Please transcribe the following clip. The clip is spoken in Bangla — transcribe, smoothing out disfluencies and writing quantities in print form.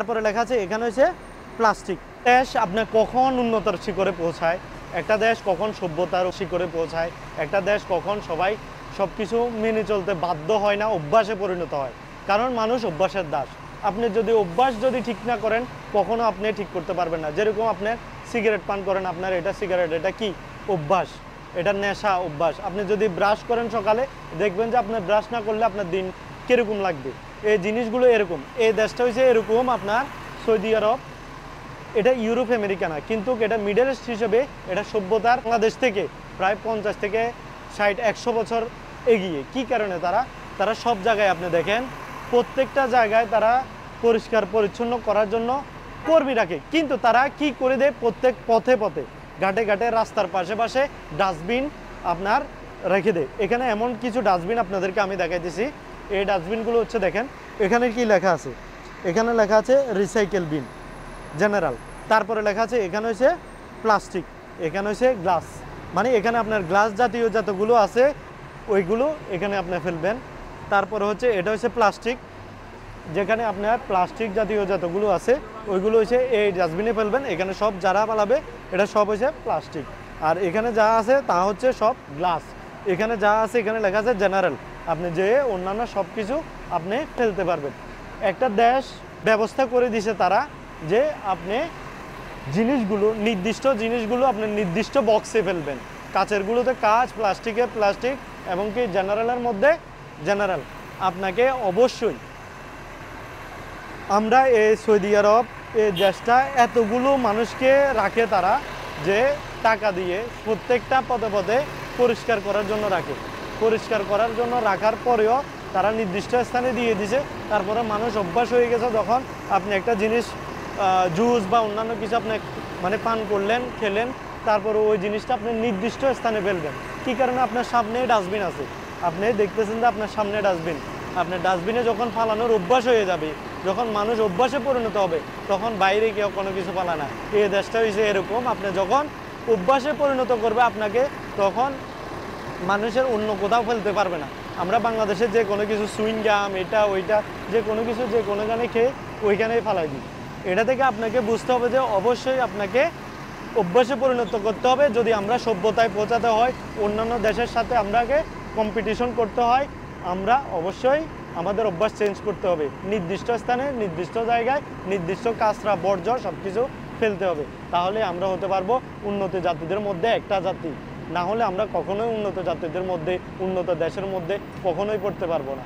তারপরে লেখা আছে এখানে হচ্ছে প্লাস্টিক। দেশ আপনার কখন উন্নতর শিখরে পৌঁছায়, একটা দেশ কখন সভ্যতার শিখরে পৌঁছায়, একটা দেশ কখন সবাই সব কিছু মেনে চলতে বাধ্য হয় না, অভ্যাসে পরিণত হয়। কারণ মানুষ অভ্যাসের দাস। আপনি যদি অভ্যাস ঠিক না করেন, কখনো আপনি ঠিক করতে পারবেন না। যেরকম আপনি সিগারেট পান করেন, আপনার এটা সিগারেট, এটা কি অভ্যাস, এটা নেশা অভ্যাস। আপনি যদি ব্রাশ করেন সকালে, দেখবেন যে আপনার ব্রাশ না করলে আপনার দিন কীরকম লাগবে। এই জিনিসগুলো এরকম। এই দেশটা হচ্ছে এরকম আপনার সৌদি আরব, এটা ইউরোপ আমেরিকা না, কিন্তু এটা মিডল ইস্ট হিসেবে এটা সভ্যতার বাংলাদেশ থেকে প্রায় 50 থেকে 60-100 বছর এগিয়ে। কি কারণে? তারা সব জায়গায় আপনি দেখেন, প্রত্যেকটা জায়গায় তারা পরিষ্কার পরিচ্ছন্ন করার জন্য কর্মী রাখে, কিন্তু তারা কি করে দেয়, প্রত্যেক পথে পথে ঘাটে ঘাটে রাস্তার পাশে পাশে ডাস্টবিন আপনার রেখে দেয়। এখানে এমন কিছু ডাস্টবিন আপনাদেরকে আমি দেখাইতেছি। এই ডাস্টবিনগুলো হচ্ছে, দেখেন এখানে কি লেখা আছে, এখানে লেখা আছে রিসাইকেল বিন জেনারেল। তারপরে লেখা আছে এখানে হচ্ছে প্লাস্টিক, এখানে হচ্ছে গ্লাস, মানে এখানে আপনার গ্লাস জাতীয় যতগুলো আছে ওইগুলো এখানে আপনি ফেলবেন। তারপরে হচ্ছে এটা হচ্ছে প্লাস্টিক, যেখানে আপনার প্লাস্টিক জাতীয় যতগুলো আছে ওইগুলো হচ্ছে এই ডাস্টবিনে ফেলবেন। এখানে সব যারা পালাবে এটা সব হচ্ছে প্লাস্টিক। আর এখানে যা আছে তা হচ্ছে সব গ্লাস। এখানে যা আছে এখানে লেখা আছে জেনারেল, আপনি যে অন্যান্য সব কিছু আপনি ফেলতে পারবেন। একটা দেশ ব্যবস্থা করে দিছে তারা, যে আপনি নির্দিষ্ট জিনিসগুলো আপনি নির্দিষ্ট বক্সে ফেলবেন। কাচেরগুলোতে কাচ, প্লাস্টিকে প্লাস্টিক, এবং কি জেনারেলের মধ্যে জেনারেল। আপনাকে অবশ্যই, আমরা এই সৌদি আরব এই দেশটা এতগুলো মানুষকে রাখে তারা, যে টাকা দিয়ে প্রত্যেকটা পদে পদে পরিষ্কার করার জন্য রাখে। পরিষ্কার করার জন্য রাখার পরেও তারা নির্দিষ্ট স্থানে দিয়ে দিছে। তারপরে মানুষ অভ্যাস হয়ে গেছে, যখন আপনি একটা জিনিস জুস বা অন্যান্য কিছু আপনি মানে পান করলেন, খেলেন, তারপরে ওই জিনিসটা আপনি নির্দিষ্ট স্থানে ফেলবেন। কী কারণে? আপনার সামনে ডাস্টবিন আছে, আপনি দেখতেছেন যে আপনার সামনে ডাস্টবিন। আপনার ডাস্টবিনে যখন ফালানোর অভ্যাস হয়ে যাবে, যখন মানুষ অভ্যাসে পরিণত হবে, তখন বাইরে কেউ কোনো কিছু ফালায় না। এই দেশটা হয়েছে এরকম, আপনি যখন অভ্যাসে পরিণত করবে আপনাকে, তখন মানুষের অন্য কোথাও ফেলতে পারবে না। আমরা বাংলাদেশে যে কোনো কিছু সুইং গাম, এটা ওইটা, যে কোনো কিছু যে কোনো গানে খেয়ে ওইখানেই ফালাই দিই। এটা থেকে আপনাকে বুঝতে হবে যে অবশ্যই আপনাকে অভ্যাসে পরিণত করতে হবে। যদি আমরা সভ্যতায় পৌঁছাতে হয়, অন্যান্য দেশের সাথে আমরাকে কম্পিটিশন করতে হয়, আমরা অবশ্যই আমাদের অভ্যাস চেঞ্জ করতে হবে। নির্দিষ্ট স্থানে, নির্দিষ্ট জায়গায়, নির্দিষ্ট কাঁচরা বর্জ্য সব কিছু ফেলতে হবে। তাহলে আমরা হতে পারবো উন্নত জাতিদের মধ্যে একটা জাতি। না হলে আমরা কখনোই উন্নত জাতিদের মধ্যে, উন্নত দেশের মধ্যে কখনোই পড়তে পারবো না।